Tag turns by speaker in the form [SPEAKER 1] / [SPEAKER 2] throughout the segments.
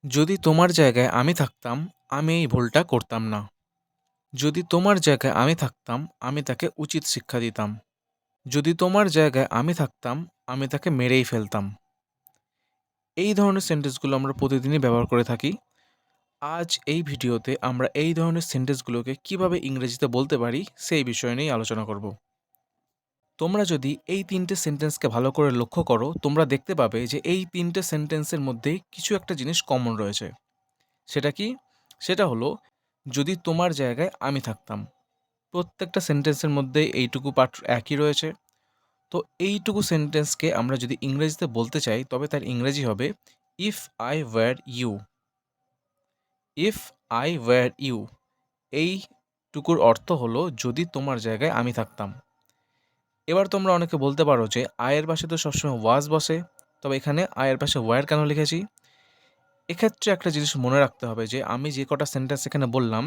[SPEAKER 1] যদি তোমার জায়গায় আমি থাকতাম, আমি এই ভুলটা করতাম না। যদি তোমার জায়গায় আমি থাকতাম, আমি তাকে উচিত শিক্ষা দিতাম। যদি তোমার জায়গায় আমি থাকতাম, আমি তাকে মেরেই ফেলতাম। এই ধরনের সেন্টেন্সগুলো আমরা প্রতিদিনই ব্যবহার করে থাকি। আজ এই ভিডিওতে আমরা এই ধরনের সেন্টেন্সগুলোকে কিভাবে ইংরেজিতে বলতে পারি, সেই বিষয় নিয়েই আলোচনা করব। তোমরা যদি এই ৩টে সেন্টেন্সকে ভালো করে লক্ষ্য করো, তোমরা দেখতে পাবে যে এই ৩টে সেন্টেন্সের মধ্যে কিছু একটা জিনিস কমন রয়েছে। সেটা কি? সেটা হলো, যদি তোমার জায়গায় আমি থাকতাম। প্রত্যেকটা সেন্টেন্সের মধ্যে এইটুকু পার্ট একই রয়েছে। তো এইটুকু সেন্টেন্সকে আমরা যদি ইংরেজিতে বলতে চাই, তবে তার ইংরেজি হবে if I were you. If I were you, এইটুকুর অর্থ হলো যদি তোমার জায়গায় আমি থাকতাম। এবার তোমরা অনেকে বলতে পারো যে আয়ের পাশে তো সবসময় ওয়াজ বসে, তবে এখানে আয়ের পাশে ওয়্যার কেন লিখেছি? এক্ষেত্রে একটা জিনিস মনে রাখতে হবে যে আমি যে কটা সেন্টেন্স এখানে বললাম,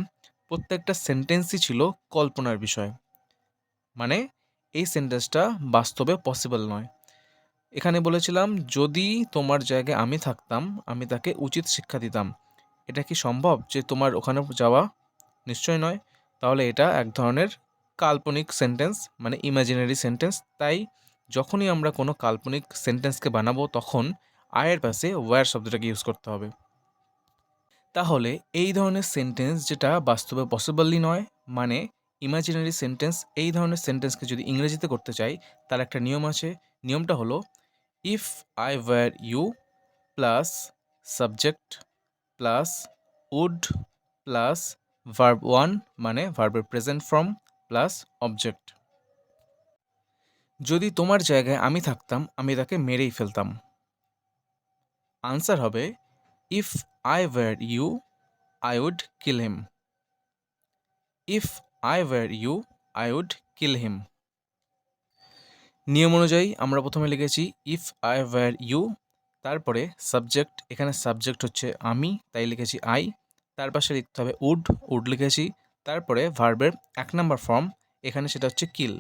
[SPEAKER 1] প্রত্যেকটা সেন্টেন্সই ছিল কল্পনার বিষয়। মানে এই সেন্টেন্সটা বাস্তবে পসিবল নয়। এখানে বলেছিলাম যদি তোমার জায়গায় আমি থাকতাম, আমি তাকে উচিত শিক্ষা দিতাম। এটা কি সম্ভব যে তোমার ওখানে যাওয়া? নিশ্চয় নয়। তাহলে এটা এক ধরনের কাল্পনিক সেন্টেন্স, মানে ইমাজিনারি সেন্টেন্স। তাই যখনই আমরা কোনো কাল্পনিক সেন্টেন্সকে বানাবো, তখন আয়ের পাশে ওয়্যার শব্দটাকে ইউজ করতে হবে। তাহলে এই ধরনের সেন্টেন্স যেটা বাস্তবে পসিবলই নয়, মানে ইমাজিনারি সেন্টেন্স, এই ধরনের সেন্টেন্সকে যদি ইংরেজিতে করতে চাই, তার একটা নিয়ম আছে। নিয়মটা হলো if I were you plus subject plus would plus verb one, মানে ভার্বের প্রেজেন্ট ফর্ম প্লাস অবজেক্ট। যদি তোমার জায়গায় আমি থাকতাম, আমি তাকে মেরেই ফেলতাম। আনসার হবে if I were you, I would kill him. If I were you, I would kill him. নিয়ম অনুযায়ী আমরা প্রথমে লিখেছি ইফ আই ওয়্যার ইউ, তারপরে সাবজেক্ট, এখানে সাবজেক্ট হচ্ছে আমি, তাই লিখেছি আই। তার পাশে লিখতে হবে উড লিখেছি। তারপরে ভার্বের ১ নম্বর ফর্ম, এখানে সেটা হচ্ছে কিল।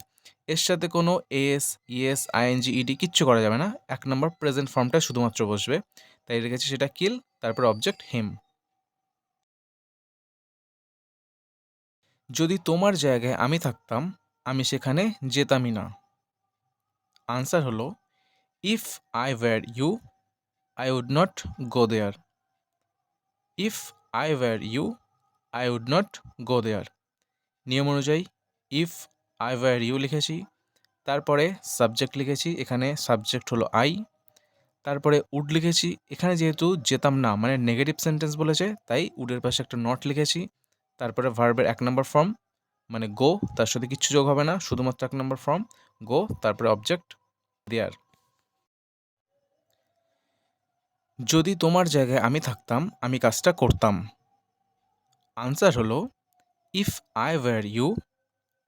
[SPEAKER 1] এর সাথে কোনো এস, ইয়েস, আইএনজি, ইডি কিচ্ছু করা যাবে না। ১ নম্বর প্রেজেন্ট ফর্মটা শুধুমাত্র বসবে, তাই লিখেছি সেটা কিল। তারপরে অবজেক্ট হিম। যদি তোমার জায়গায় আমি থাকতাম, আমি সেখানে যেতামই না। আনসার হলো if I were you, I would not go there. If I were you, I would not go there. নিয়ম অনুযায়ী ইফ আই ওয়্যার ইউ লিখেছি, তারপরে সাবজেক্ট লিখেছি, এখানে সাবজেক্ট হলো আই। তারপরে উড লিখেছি, এখানে যেহেতু যেতাম না মানে নেগেটিভ সেন্টেন্স বলেছে, তাই উডের পাশে একটা নট লিখেছি। তারপরে ভার্বের ১ নম্বর ফর্ম মানে গো, তার সাথে কিচ্ছু যোগ হবে না, শুধুমাত্র ১ নম্বর ফর্ম গো, তারপরে অবজেক্ট দেয়ার। যদি তোমার জায়গায় আমি থাকতাম, আমি কাজটা করতাম। আনসার হলো if I were you,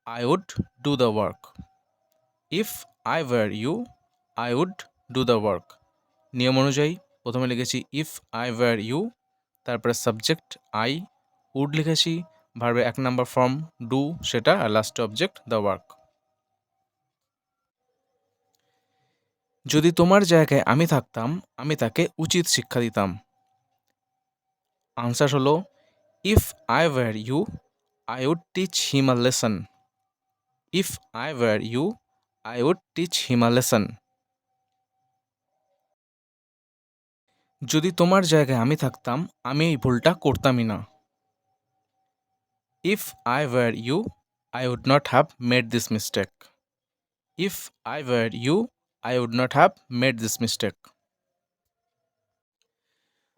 [SPEAKER 1] I would do the work. If I were you, I would do the work. নিয়ম অনুযায়ী প্রথমে লিখেছি ইফ আই ওয়্যার ইউ, তারপরে সাবজেক্ট আই, উড লিখেছি, ভার্বের ১ নম্বর ফর্ম ডু সেটা, আর লাস্টে অবজেক্ট দ্য ওয়ার্ক। যদি তোমার জায়গায় আমি থাকতাম, আমি তাকে উচিত শিক্ষা দিতাম। আনসার হলো if I were you, I would teach him a lesson. If I were you, I would teach him a lesson. যদি তোমার জায়গায় আমি থাকতাম, আমি এই ভুলটা করতামই না। If I were you, I would not have made this mistake. If I were you, I would not have made this mistake.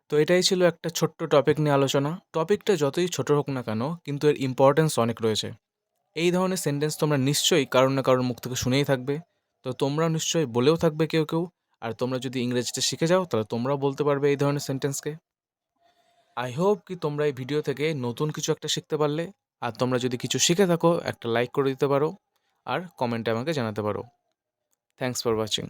[SPEAKER 1] তো এটাই ছিল একটা ছোট্ট টপিক নিয়ে আলোচনা। টপিকটা যতই ছোট হোক না কেন, কিন্তু এর ইম্পর্টেন্স অনেক রয়েছে। এই ধরনের সেন্টেন্স তোমরা নিশ্চয়ই কারোর না কারোর মুখ থেকে শুনেই থাকবে। তো তোমরাও নিশ্চয়ই বলেও থাকবে কেউ কেউ। আর তোমরা যদি ইংরেজিতে শিখে যাও, তাহলে তোমরাও বলতে পারবে এই ধরনের সেন্টেন্সকে। আই হোপ কি তোমরা এই ভিডিও থেকে নতুন কিছু একটা শিখতে পারলে। আর তোমরা যদি কিছু শিখে থাকো, একটা লাইক করে দিতে পারো আর কমেন্টে আমাকে জানাতে পারো। Thanks for watching.